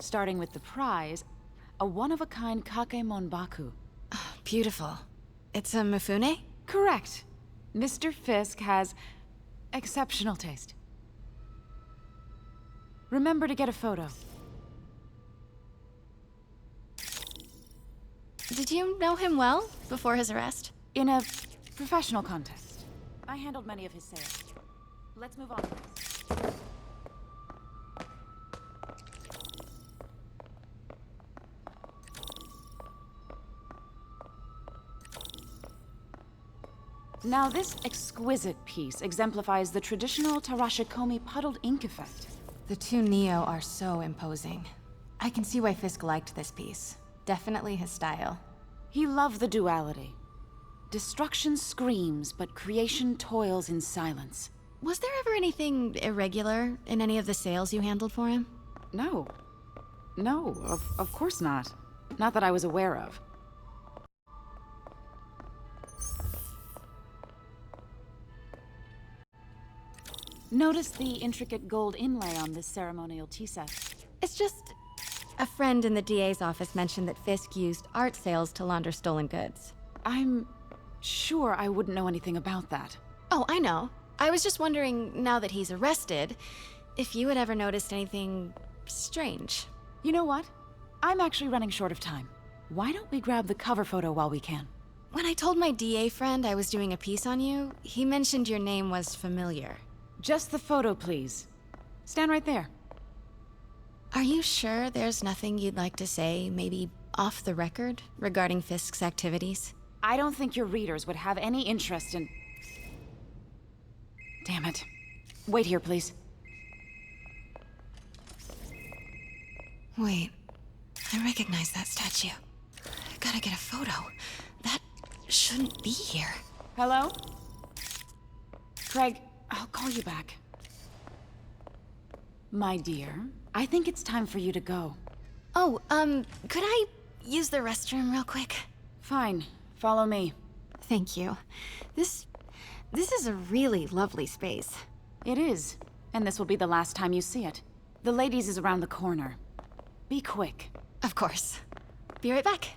Starting with the prize, a one-of-a-kind Kake Monbaku. Beautiful. It's a Mifune? Correct. Mr. Fisk has exceptional taste. Remember to get a photo. Did you know him well before his arrest? In a professional context. I handled many of his sales. Let's move on, please. Now this exquisite piece exemplifies the traditional Tarashikomi puddled ink effect. The two Neo are so imposing. I can see why Fisk liked this piece. Definitely his style. He loved the duality. Destruction screams, but creation toils in silence. Was there ever anything irregular in any of the sales you handled for him? No. No, of course not. Not that I was aware of. Notice the intricate gold inlay on this ceremonial tea set. It's just... a friend in the DA's office mentioned that Fisk used art sales to launder stolen goods. I'm sure I wouldn't know anything about that. Oh, I know. I was just wondering, now that he's arrested, if you had ever noticed anything strange. You know what? I'm actually running short of time. Why don't we grab the cover photo while we can? When I told my DA friend I was doing a piece on you, he mentioned your name was familiar. Just the photo, please. Stand right there. Are you sure there's nothing you'd like to say, maybe off the record, regarding Fisk's activities? I don't think your readers would have any interest in... Damn it. Wait here, please. Wait. I recognize that statue. I gotta get a photo. That shouldn't be here. Hello? Craig, I'll call you back. My dear, I think it's time for you to go. Oh, could I use the restroom real quick? Fine. Follow me. Thank you. This is a really lovely space. It is. And this will be the last time you see it. The ladies is around the corner. Be quick. Of course. Be right back.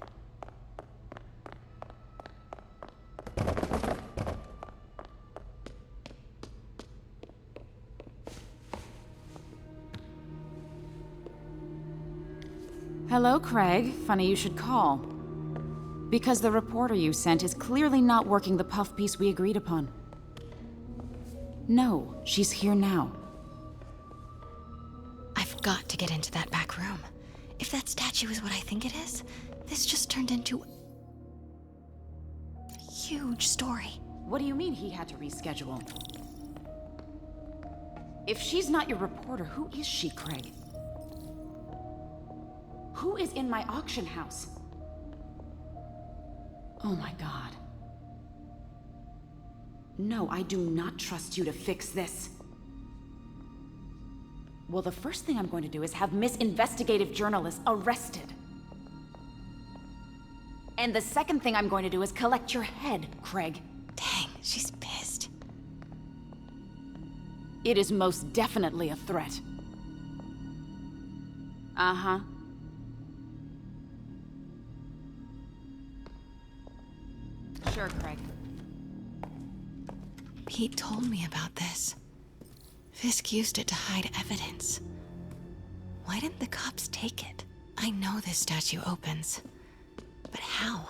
Hello, Craig. Funny you should call. Because the reporter you sent is clearly not working the puff piece we agreed upon. No, she's here now. I've got to get into that back room. If that statue is what I think it is, this just turned into a huge story. What do you mean he had to reschedule? If she's not your reporter, who is she, Craig? Who is in my auction house? Oh my god. No, I do not trust you to fix this. Well, the first thing I'm going to do is have Miss Investigative Journalist arrested. And the second thing I'm going to do is collect your head, Craig. Dang, she's pissed. It is most definitely a threat. Uh-huh. Sure, Craig. Pete told me about this. Fisk used it to hide evidence. Why didn't the cops take it? I know this statue opens, but how?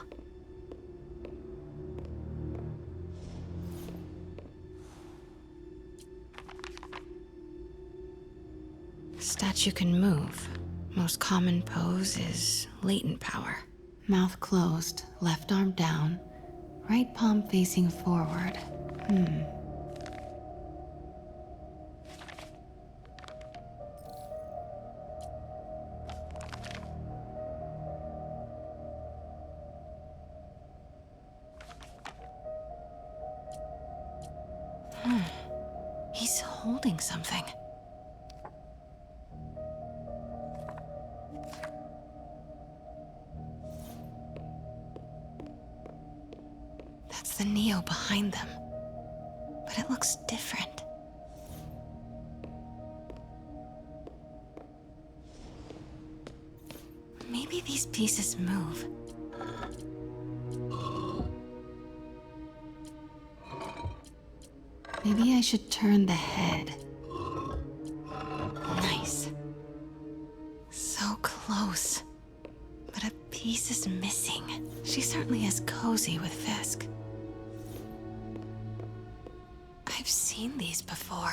Statue can move. Most common pose is latent power. Mouth closed, left arm down, right palm facing forward. He's holding something. That's the Neo behind them. But it looks different. Maybe these pieces move. Maybe I should turn the head. Nice. So close. But a piece is missing. She certainly is cozy with Fisk. I've seen these before.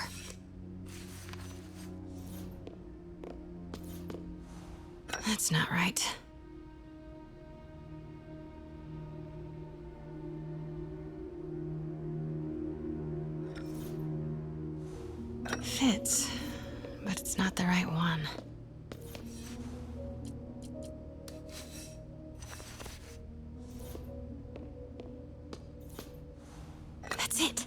That's not right. Fits, but it's not the right one. That's it.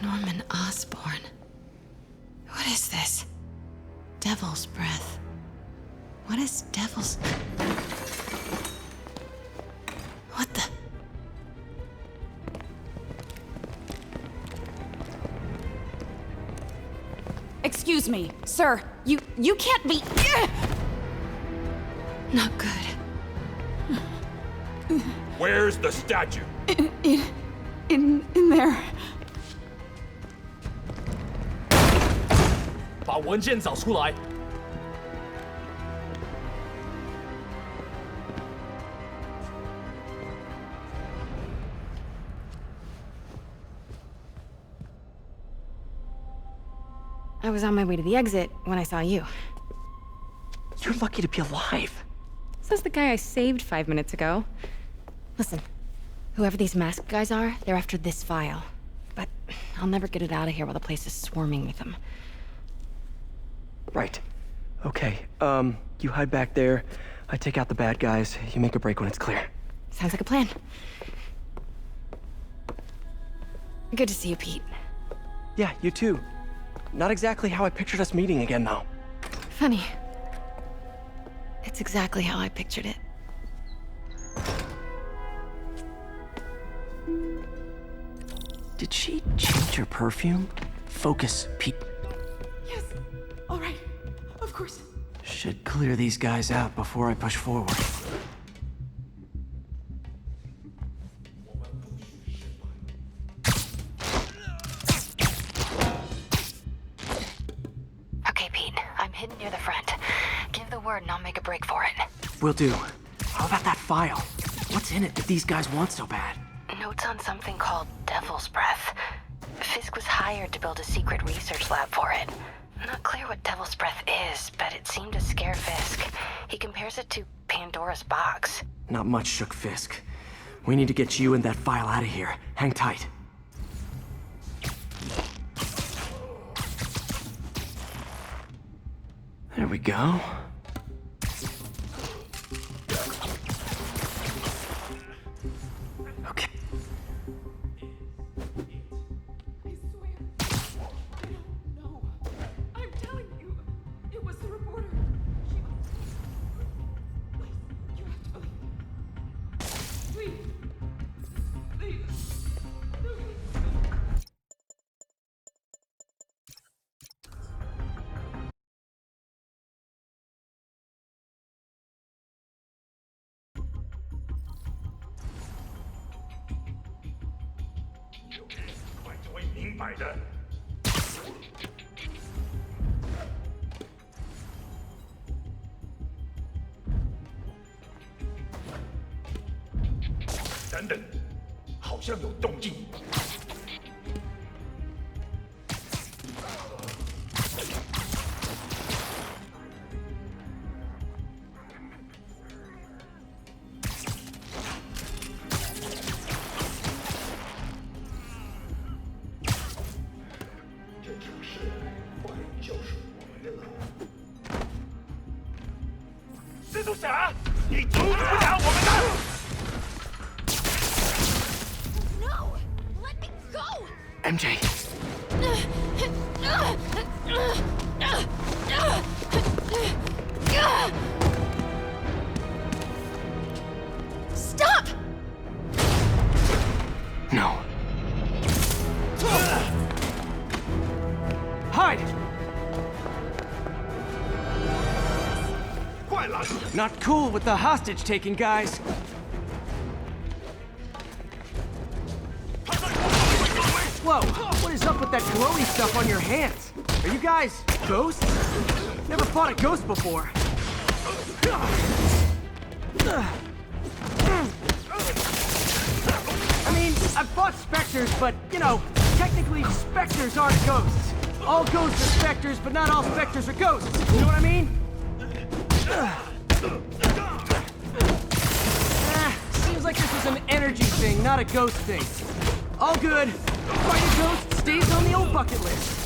Norman Osborn. What is this? Devil's breath. What is devil's... What the... Excuse me, sir. You can't be... Not good. Where's the statue? In there. 把文件找出来。 I was on my way to the exit when I saw you. You're lucky to be alive. Says the guy I saved 5 minutes ago. Listen, whoever these masked guys are, they're after this file. But I'll never get it out of here while the place is swarming with them. Right. Okay, you hide back there. I take out the bad guys. You make a break when it's clear. Sounds like a plan. Good to see you, Pete. Yeah, you too. Not exactly how I pictured us meeting again, though. Funny. It's exactly how I pictured it. Did she change her perfume? Focus, Pete. Yes. All right. Of course. Should clear these guys out before I push forward. Okay, Pete. I'm hidden near the front. Give the word and I'll make a break for it. Will do. How about that file? What's in it that these guys want so bad? Notes on something called Devil's Breath. Fisk was hired to build a secret research lab for it. Not clear what Devil's Breath is, but it seemed to scare Fisk. He compares it to Pandora's box. Not much shook Fisk. We need to get you and that file out of here. Hang tight. There we go. Okay. I swear. I don't know. I'm telling you. It was the reporter. She was... Please, you have to believe me. Please. Please. "等等，好像有动静。这城市快就是我们的了。蜘蛛侠，你阻止不了我们的！ MJ. Stop! No. Hide! Not cool with the hostage taking, guys. Whoa, what is up with that glowy stuff on your hands? Are you guys ghosts? Never fought a ghost before. I mean, I've fought specters, but, you know, technically specters aren't ghosts. All ghosts are specters, but not all specters are ghosts. You know what I mean? Seems like this is an energy thing, not a ghost thing. All good. Fight a ghost stays on the old bucket list.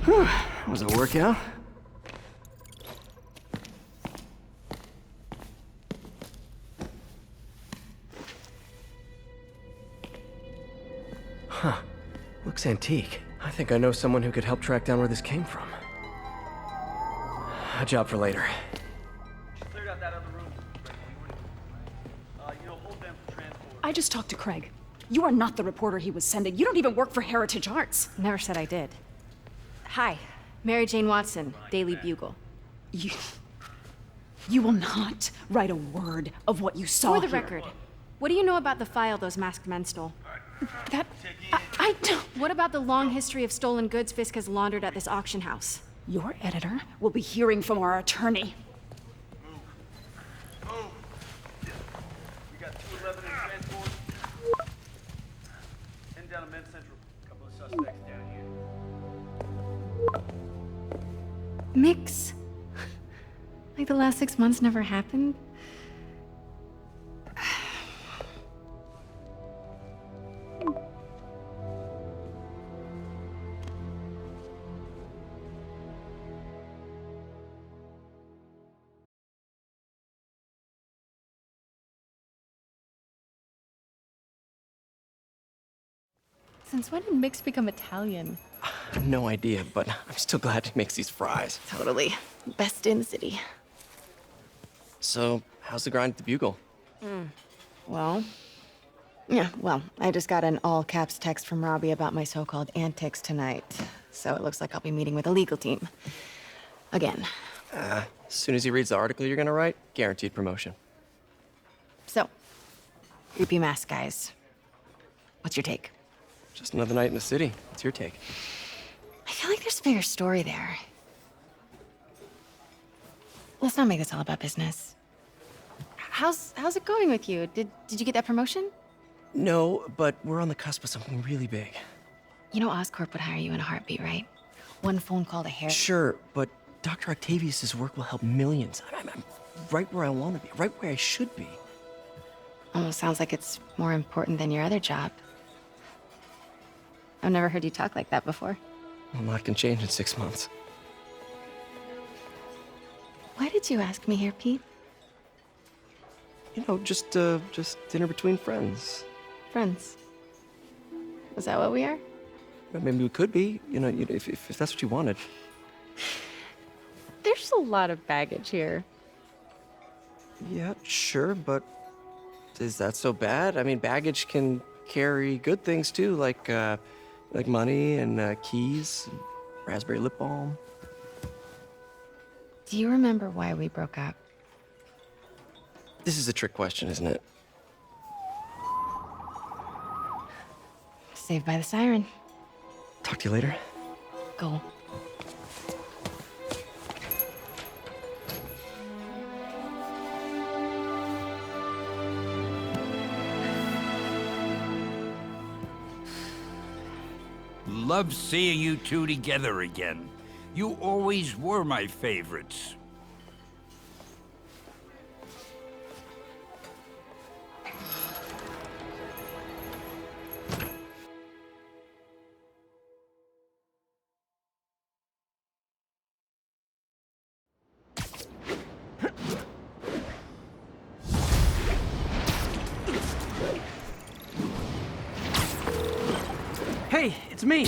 Huh? Was it a workout? Huh. Looks antique. I think I know someone who could help track down where this came from. A job for later. Cleared out that other room. Hold them for transport. I just talked to Craig. You are not the reporter he was sending. You don't even work for Heritage Arts. Never said I did. Hi, Mary Jane Watson, Daily Bugle. You will not write a word of what you saw For the here. record, what do you know about the file those masked men stole? I don't... What about the long history of stolen goods Fisk has laundered at this auction house? Your editor will be hearing from our attorney. Move. We got 211 in transport. Heading down to Men's Central. Couple of suspects down here. Mix? Like the last 6 months never happened? Since when did Mix become Italian? I have no idea, but I'm still glad he makes these fries. Totally. Best in the city. So, how's the grind at the Bugle? Well, I just got an all-caps text from Robbie about my so-called antics tonight. So it looks like I'll be meeting with a legal team. Again. As soon as he reads the article you're gonna write, guaranteed promotion. So, creepy mask guys. What's your take? Just another night in the city. What's your take? I feel like there's a bigger story there. Let's not make this all about business. How's it going with you? Did you get that promotion? No, but we're on the cusp of something really big. You know Oscorp would hire you in a heartbeat, right? One phone call to Harry. Sure, but Dr. Octavius's work will help millions. I'm right where I want to be, right where I should be. Almost sounds like it's more important than your other job. I've never heard you talk like that before. A lot can change in 6 months. Why did you ask me here, Pete? You know, just dinner between friends. Friends. Is that what we are? Maybe we could be, if that's what you wanted. There's a lot of baggage here. Yeah, sure, but is that so bad? I mean, baggage can carry good things too, like money and keys, and raspberry lip balm. Do you remember why we broke up? This is a trick question, isn't it? Saved by the siren. Talk to you later. Go. Love seeing you two together again. You always were my favorites. Hey, it's me.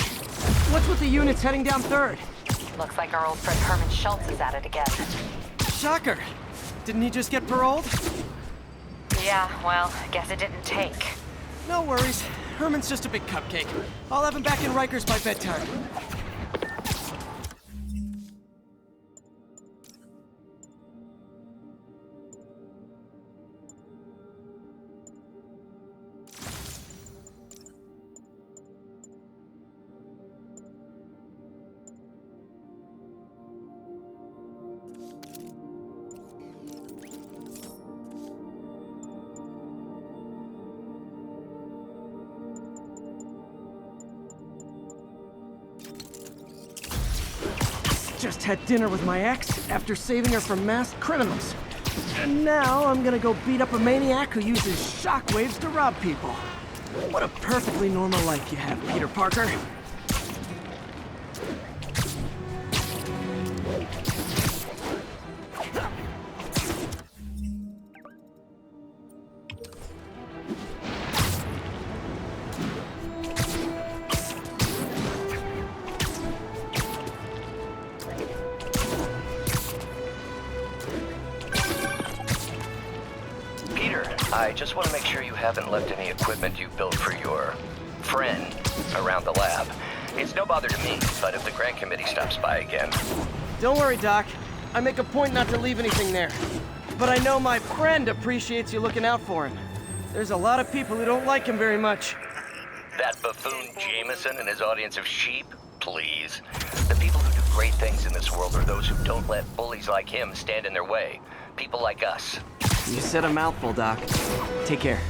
What's with the units heading down 3rd? Looks like our old friend Herman Schultz is at it again. Shocker. Didn't he just get paroled? Yeah, well, guess it didn't take. No worries. Herman's just a big cupcake. I'll have him back in Rikers by bedtime. Just had dinner with my ex after saving her from masked criminals. And now I'm gonna go beat up a maniac who uses shockwaves to rob people. What a perfectly normal life you have, Peter Parker. I just want to make sure you haven't left any equipment you built for your friend around the lab. It's no bother to me, but if the grant committee stops by again... Don't worry, Doc. I make a point not to leave anything there. But I know my friend appreciates you looking out for him. There's a lot of people who don't like him very much. That buffoon Jameson and his audience of sheep? Please. The people who do great things in this world are those who don't let bullies like him stand in their way. People like us. You said a mouthful, Doc. Take care.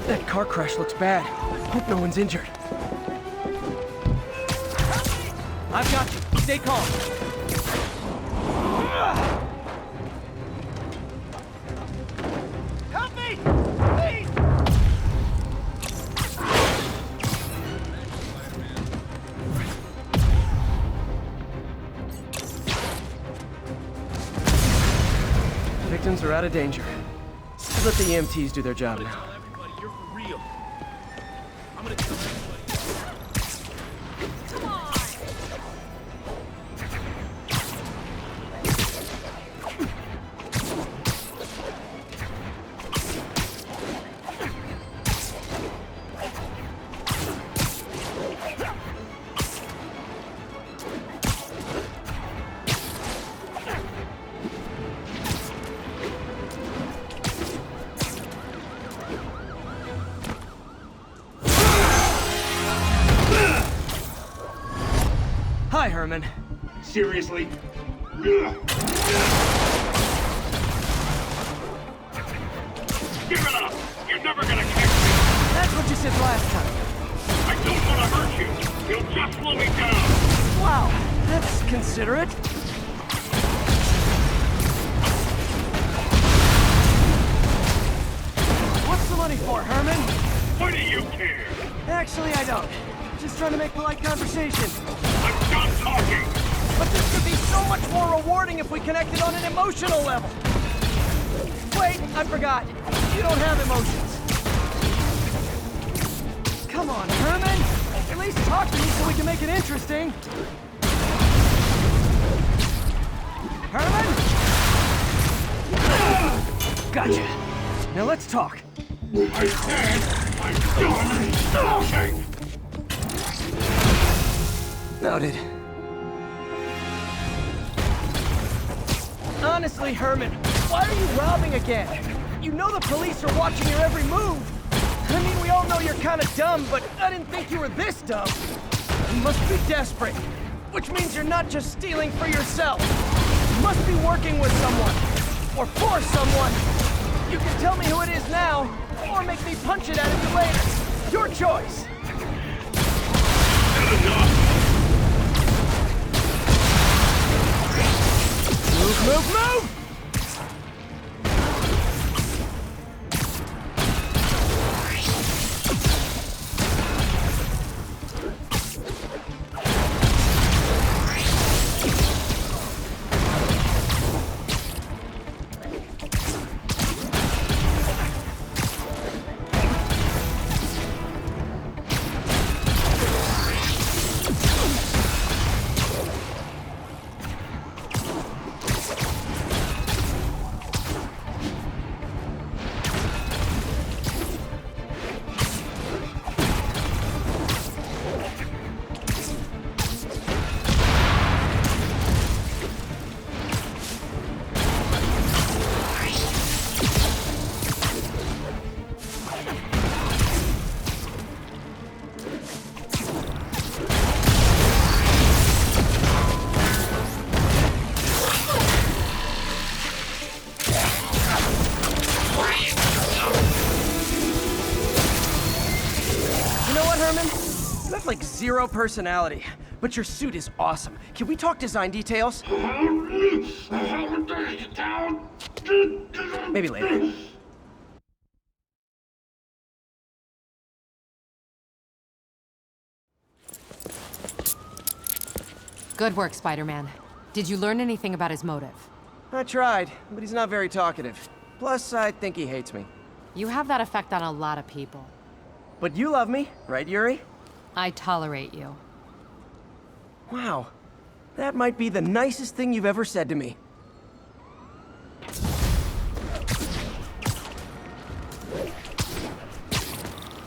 That car crash looks bad. Hope no one's injured. I've got you. Stay calm. Help me! Please! Victims are out of danger. Let the EMTs do their job now. Hi, Herman. Seriously? Give it up! You're never gonna catch me! That's what you said last time. I don't want to hurt you! You'll just slow me down! Wow, that's considerate. What's the money for, Herman? Why do you care? Actually, I don't. Just trying to make polite conversation. I'm done talking! But this could be so much more rewarding if we connected on an emotional level. Wait, I forgot. You don't have emotions. Come on, Herman. At least talk to me so we can make it interesting. Herman? Gotcha. Now let's talk. I said, Noted. Honestly, Herman, why are you robbing again? You know the police are watching your every move. I mean, we all know you're kind of dumb, but I didn't think you were this dumb. You must be desperate, which means you're not just stealing for yourself. You must be working with someone, or for someone. You can tell me who it is now, or make me punch it out of you later. Your choice. Move, move, move! Like zero personality, but your suit is awesome. Can we talk design details? Maybe later. Good work, Spider-Man. Did you learn anything about his motive? I tried, but he's not very talkative. Plus, I think he hates me. You have that effect on a lot of people. But you love me, right, Yuri? I tolerate you. Wow. That might be the nicest thing you've ever said to me.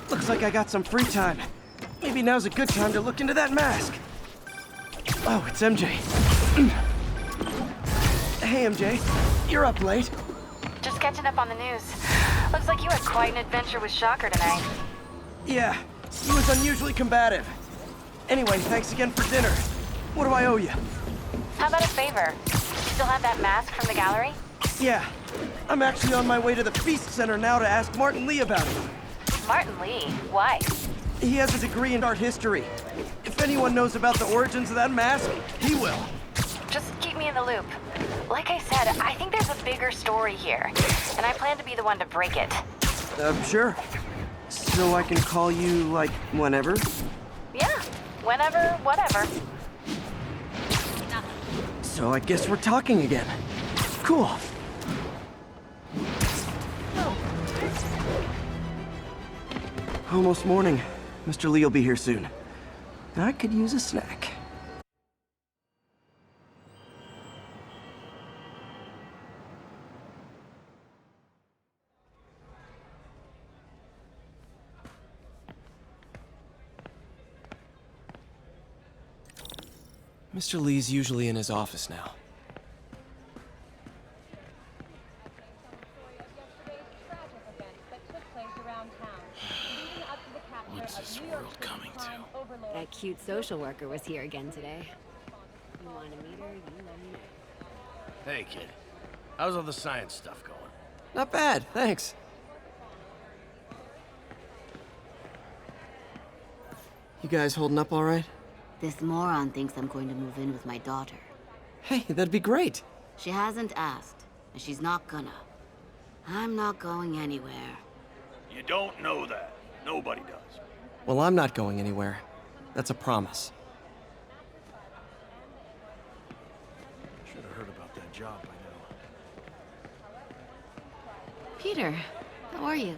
Looks like I got some free time. Maybe now's a good time to look into that mask. Oh, it's MJ. Hey, MJ. You're up late. Just catching up on the news. Looks like you had quite an adventure with Shocker tonight. Yeah, he was unusually combative. Anyway, thanks again for dinner. What do I owe you? How about a favor? You still have that mask from the gallery? Yeah. I'm actually on my way to the Feast Center now to ask Martin Lee about it. Martin Lee? Why? He has a degree in art history. If anyone knows about the origins of that mask, he will. Just keep me in the loop. Like I said, I think there's a bigger story here, and I plan to be the one to break it. Sure. So I can call you, like, whenever? Yeah, whenever, whatever. So I guess we're talking again. Cool. Almost morning. Mr. Lee will be here soon. I could use a snack. Mr. Lee's usually in his office now. What's this world coming to? That cute social worker was here again today. You want to meet her, you let me know. Hey, kid. How's all the science stuff going? Not bad, thanks. You guys holding up all right? This moron thinks I'm going to move in with my daughter. Hey, that'd be great. She hasn't asked, and she's not gonna. I'm not going anywhere. You don't know that. Nobody does. Well, I'm not going anywhere. That's a promise. Should have heard about that job by now. Peter, how are you?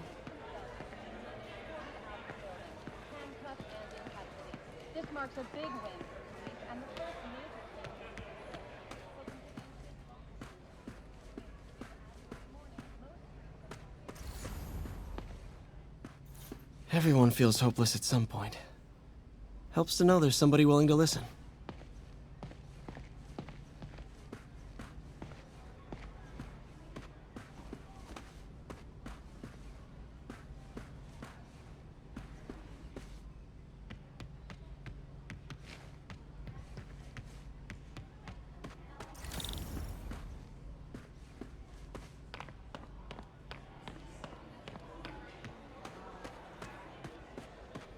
This marks a big win. And the first major Everyone feels hopeless at some point. Helps to know there's somebody willing to listen.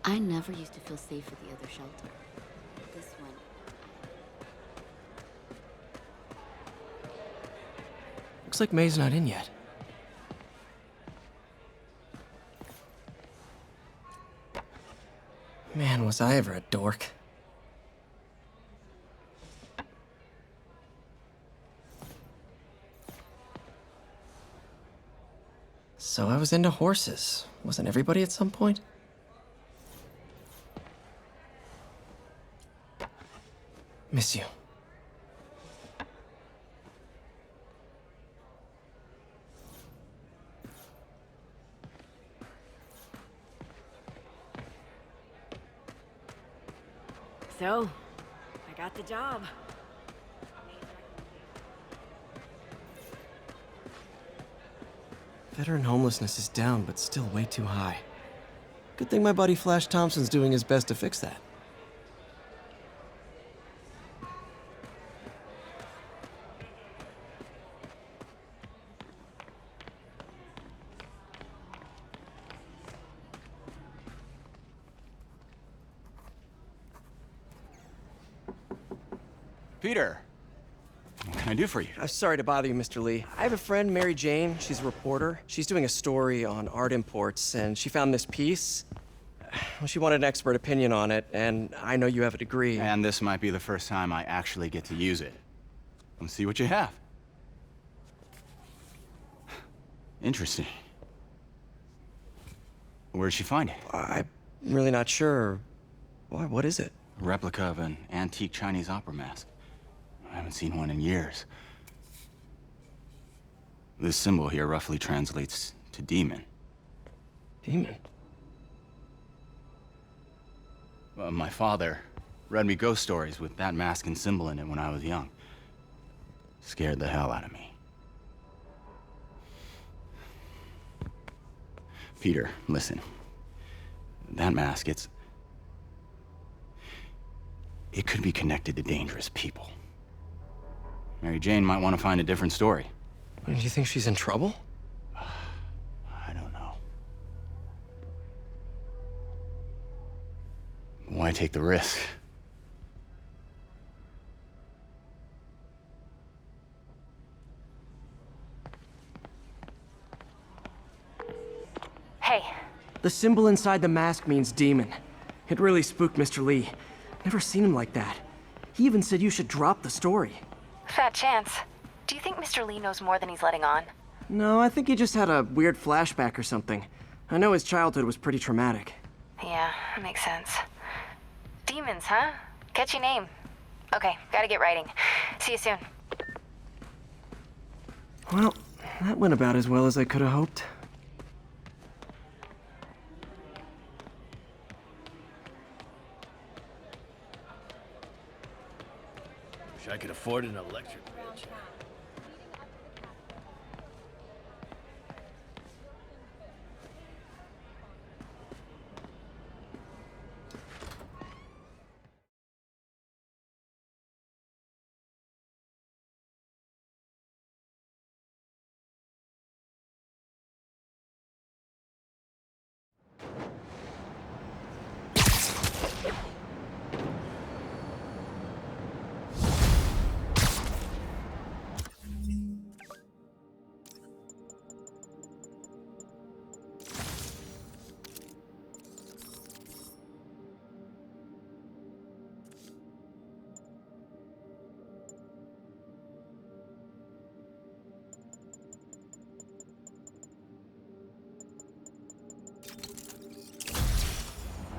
I never used to feel safe at the other shelter. This one. Looks like May's not in yet. Man, was I ever a dork. So I was into horses. Wasn't everybody at some point? Miss you. So, I got the job. Veteran homelessness is down, but still way too high. Good thing my buddy Flash Thompson's doing his best to fix that. Peter, what can I do for you? I'm sorry to bother you, Mr. Lee. I have a friend, Mary Jane. She's a reporter. She's doing a story on art imports, and she found this piece. Well, she wanted an expert opinion on it, and I know you have a degree. And this might be the first time I actually get to use it. Let's see what you have. Interesting. Where did she find it? I'm really not sure. Why, what is it? A replica of an antique Chinese opera mask. I haven't seen one in years. This symbol here roughly translates to demon. Demon? Well, my father read me ghost stories with that mask and symbol in it when I was young. Scared the hell out of me. Peter, listen. That mask, it could be connected to dangerous people. Mary Jane might want to find a different story. Do you think she's in trouble? I don't know. Why take the risk? Hey. The symbol inside the mask means demon. It really spooked Mr. Lee. Never seen him like that. He even said you should drop the story. Fat chance. Do you think Mr. Lee knows more than he's letting on? No, I think he just had a weird flashback or something. I know his childhood was pretty traumatic. Yeah, that makes sense. Demons, huh? Catchy name. Okay, gotta get writing. See you soon. Well, that went about as well as I could have hoped. Wish I could afford an electric bitch.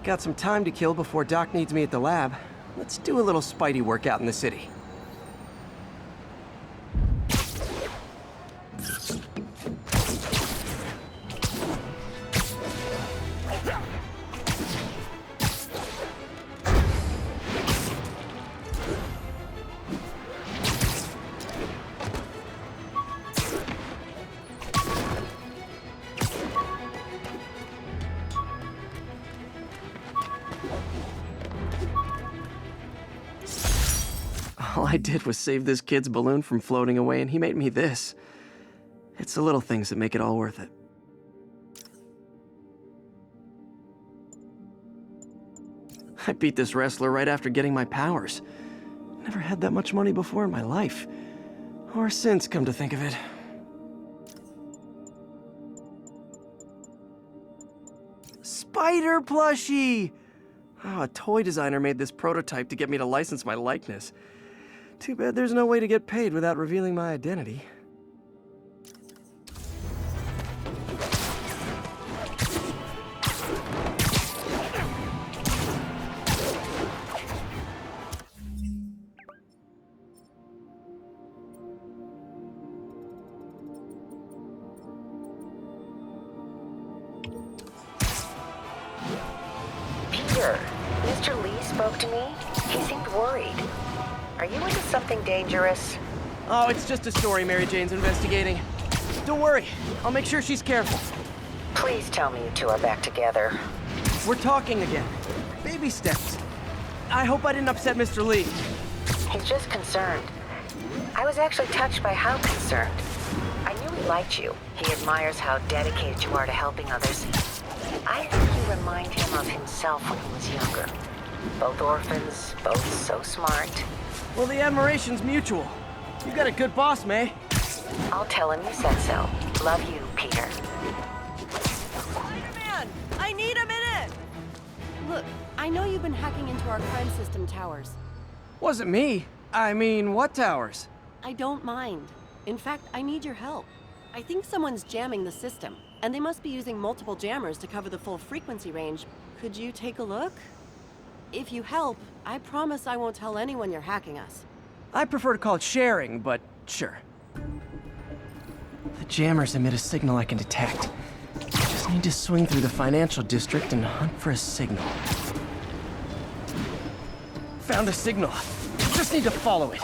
Got some time to kill before Doc needs me at the lab. Let's do a little Spidey workout in the city. I did was save this kid's balloon from floating away, and he made me this. It's the little things that make it all worth it. I beat this wrestler right after getting my powers. Never had that much money before in my life. Or since, come to think of it. Spider plushie! Oh, a toy designer made this prototype to get me to license my likeness. Too bad there's no way to get paid without revealing my identity. Peter, Mr. Lee spoke to me. He seemed worried. Are you into something dangerous? Oh, it's just a story Mary Jane's investigating. Don't worry, I'll make sure she's careful. Please tell me you two are back together. We're talking again. Baby steps. I hope I didn't upset Mr. Lee. He's just concerned. I was actually touched by how concerned. I knew he liked you. He admires how dedicated you are to helping others. I think you remind him of himself when he was younger. Both orphans, both so smart. Well, the admiration's mutual. You got a good boss, May. I'll tell him you said so. Love you, Peter. Spider-Man! I need a minute! Look, I know you've been hacking into our crime system towers. Wasn't me. I mean, what towers? I don't mind. In fact, I need your help. I think someone's jamming the system, and they must be using multiple jammers to cover the full frequency range. Could you take a look? If you help, I promise I won't tell anyone you're hacking us. I prefer to call it sharing, but sure. The jammers emit a signal I can detect. I just need to swing through the financial district and hunt for a signal. Found a signal. Just need to follow it.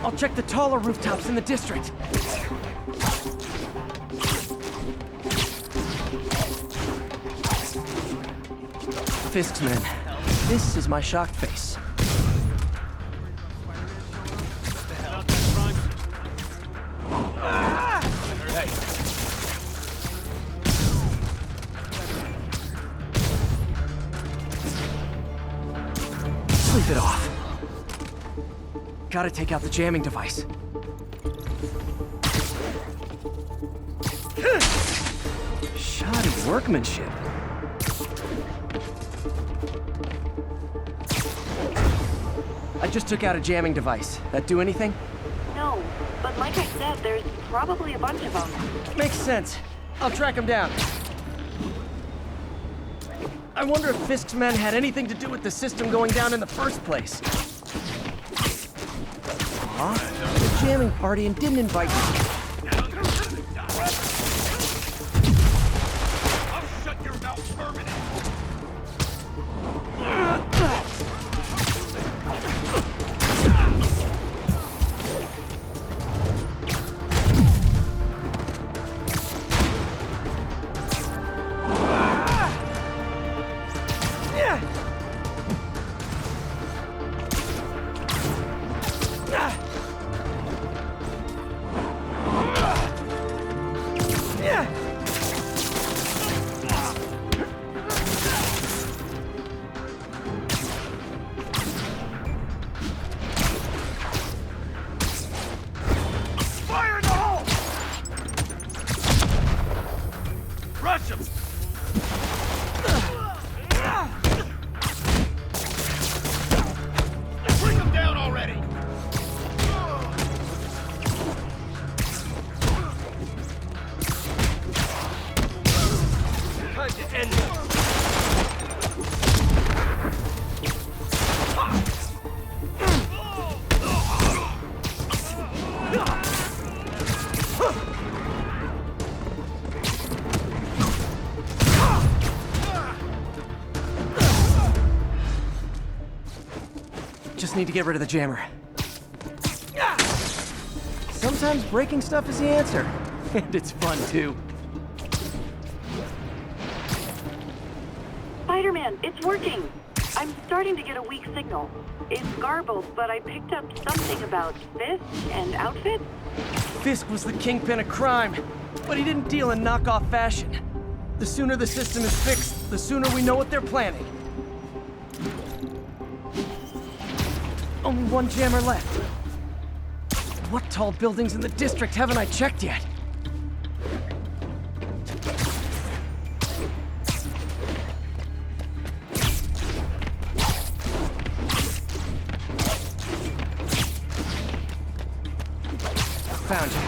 I'll check the taller rooftops in the district. Fisk's men. This is my shocked face. Sleep it off. Gotta take out the jamming device. Shoddy workmanship. I just took out a jamming device. That do anything? No, but like I said, there's probably a bunch of them. Makes sense. I'll track them down. I wonder if Fisk's men had anything to do with the system going down in the first place. The jamming party and didn't invite me. I'll shut your mouth permanently. Just need to get rid of the jammer. Sometimes breaking stuff is the answer. And it's fun, too. Spider-Man, it's working. I'm starting to get a weak signal. It's garbled, but I picked up something about Fisk and outfits. Fisk was the kingpin of crime, but he didn't deal in knockoff fashion. The sooner the system is fixed, the sooner we know what they're planning. Only one jammer left. What tall buildings in the district haven't I checked yet? Found you.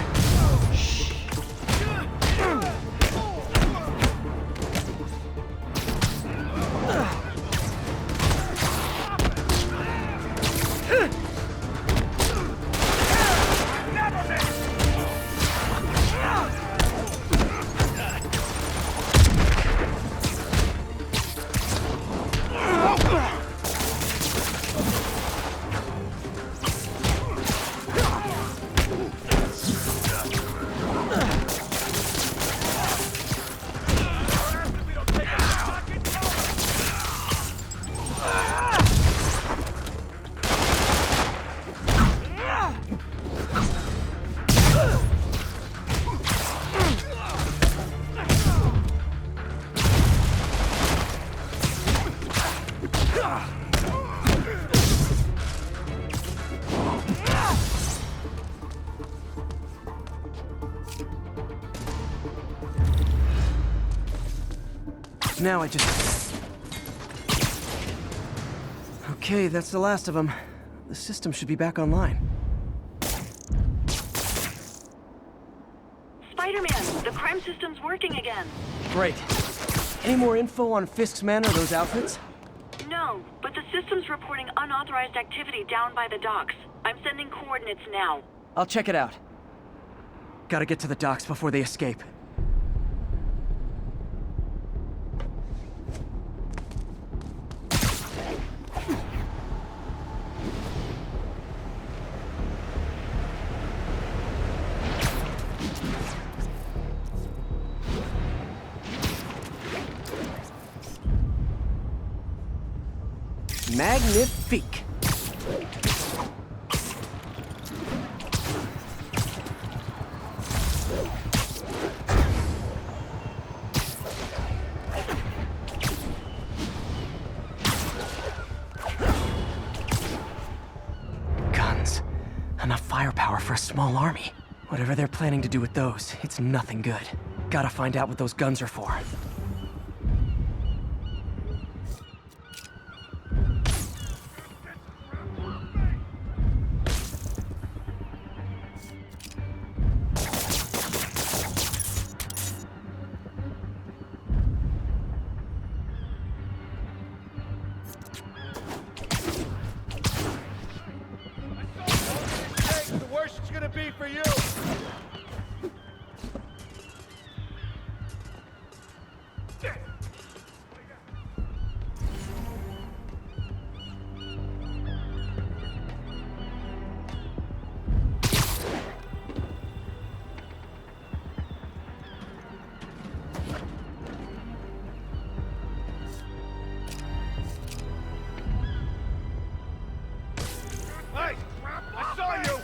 Now I just... Okay, that's the last of them. The system should be back online. Spider-Man, the crime system's working again. Great. Any more info on Fisk's men or those outfits? No, but the system's reporting unauthorized activity down by the docks. I'm sending coordinates now. I'll check it out. Gotta get to the docks before they escape. Magnifique. Guns. Enough firepower for a small army. Whatever they're planning to do with those, it's nothing good. Gotta find out what those guns are for. The worst it's gonna be for you. Hey, I saw you.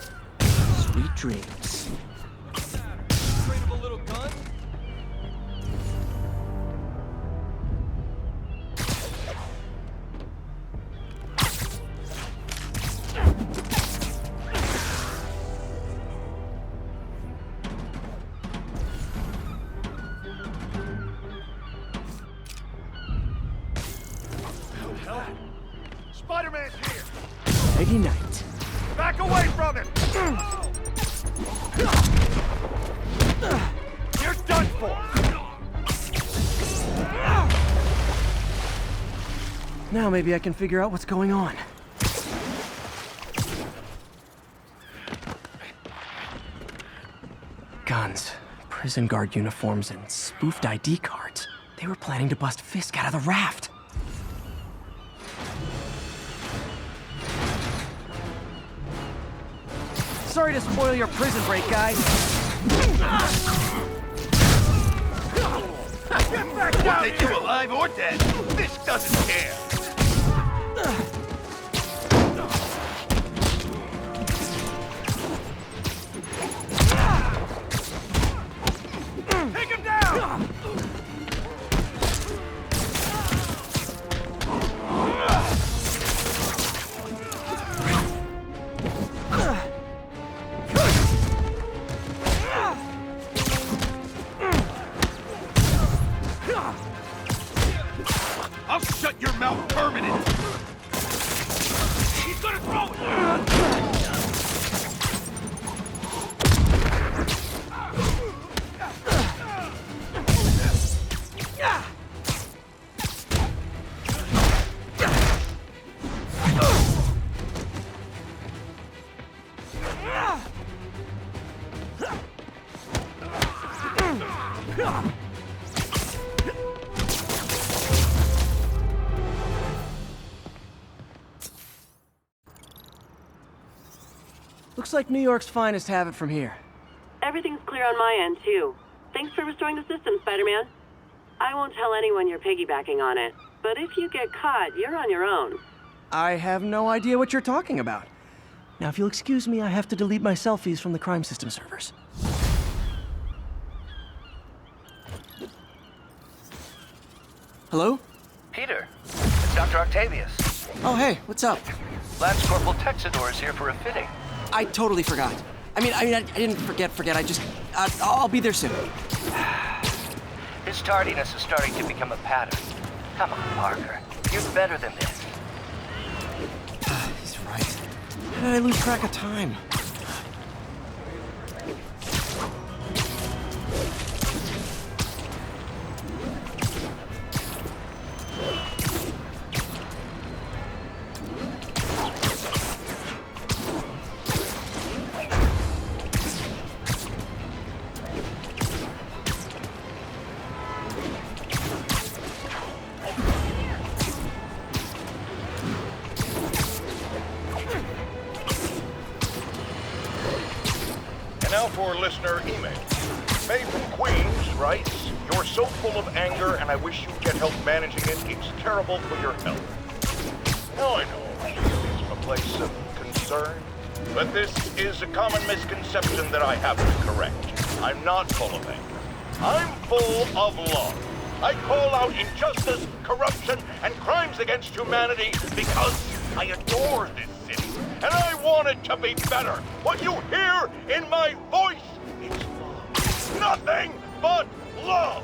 Sweet dreams. Afraid of a little gun? Hell, Spider-Man's here. Nighty night. Back away from him. You're done for. Now maybe I can figure out what's going on. Guns, prison guard uniforms, and spoofed ID cards. They were planning to bust Fisk out of the raft. Sorry to spoil your prison break, guys. Get back down here! Take you alive or dead. This doesn't care. Take him down! I'll shut your mouth permanent! He's gonna throw it! Looks like New York's finest have it from here. Everything's clear on my end, too. Thanks for restoring the system, Spider-Man. I won't tell anyone you're piggybacking on it, but if you get caught, you're on your own. I have no idea what you're talking about. Now, if you'll excuse me, I have to delete my selfies from the crime system servers. Hello? Peter, it's Dr. Octavius. Oh, hey, what's up? Lance Corporal Texador is here for a fitting. I totally forgot. I didn't forget. I just, I'll be there soon. His tardiness is starting to become a pattern. Come on, Parker. You're better than this. He's right. How did I lose track of time? Now for listener email. May from Queens writes, "You're so full of anger and I wish you'd get help managing it. It's terrible for your health." Now I know it's from a place of concern, but this is a common misconception that I have to correct. I'm not full of anger. I'm full of love. I call out injustice, corruption, and crimes against humanity because I adore this city. And I want it to be better. What you hear in my voice is love. Nothing but love.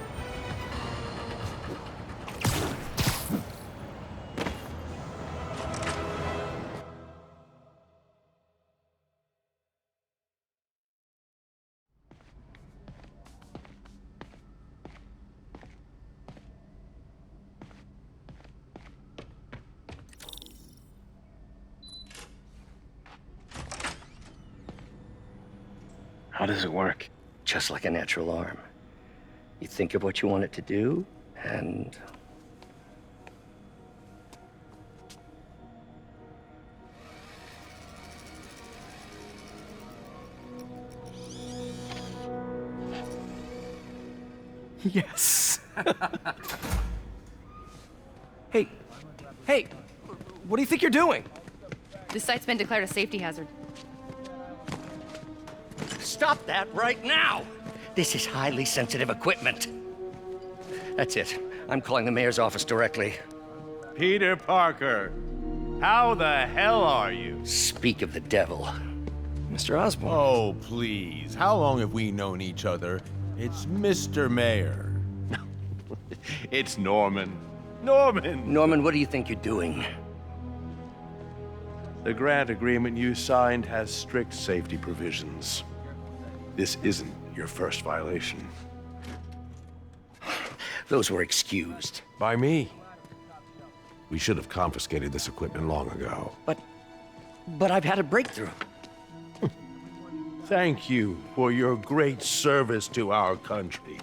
How does it work? Just like a natural arm. You think of what you want it to do, and... Yes. Hey, what do you think you're doing? This site's been declared a safety hazard. Stop that right now! This is highly sensitive equipment. That's it. I'm calling the mayor's office directly. Peter Parker, how the hell are you? Speak of the devil. Mr. Osborn. Oh, please. How long have we known each other? It's Mr. Mayor. It's Norman. Norman, what do you think you're doing? The grant agreement you signed has strict safety provisions. This isn't your first violation. Those were excused. By me. We should have confiscated this equipment long ago. But I've had a breakthrough. Thank you for your great service to our country.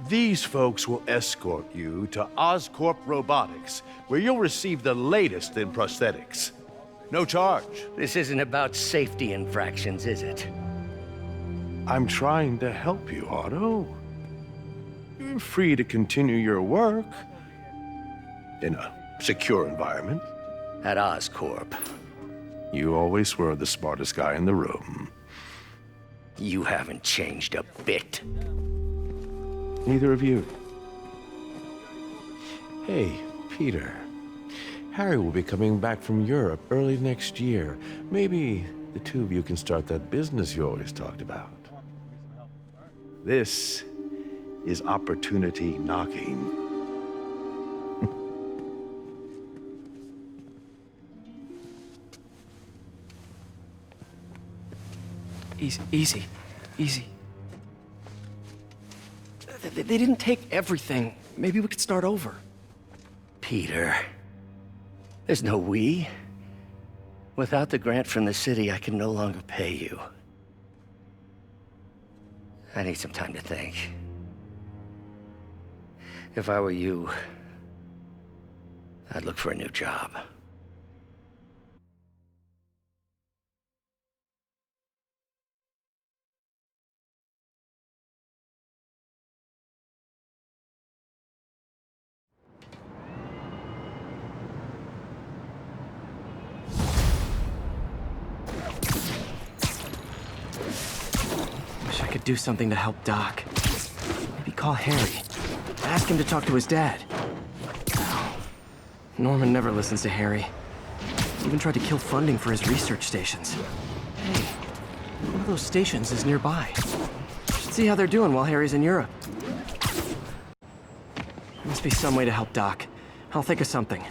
These folks will escort you to Oscorp Robotics, where you'll receive the latest in prosthetics. No charge. This isn't about safety infractions, is it? I'm trying to help you, Otto. You're free to continue your work in a secure environment. At Oscorp. You always were the smartest guy in the room. You haven't changed a bit. Neither of you. Hey, Peter. Harry will be coming back from Europe early next year. Maybe the two of you can start that business you always talked about. This is opportunity knocking. Easy. They didn't take everything. Maybe we could start over. Peter, there's no we. Without the grant from the city, I can no longer pay you. I need some time to think. If I were you, I'd look for a new job. Wish I could do something to help Doc. Maybe call Harry. Ask him to talk to his dad. Norman never listens to Harry. He even tried to kill funding for his research stations. Hey, one of those stations is nearby. Should see how they're doing while Harry's in Europe. There must be some way to help Doc. I'll think of something.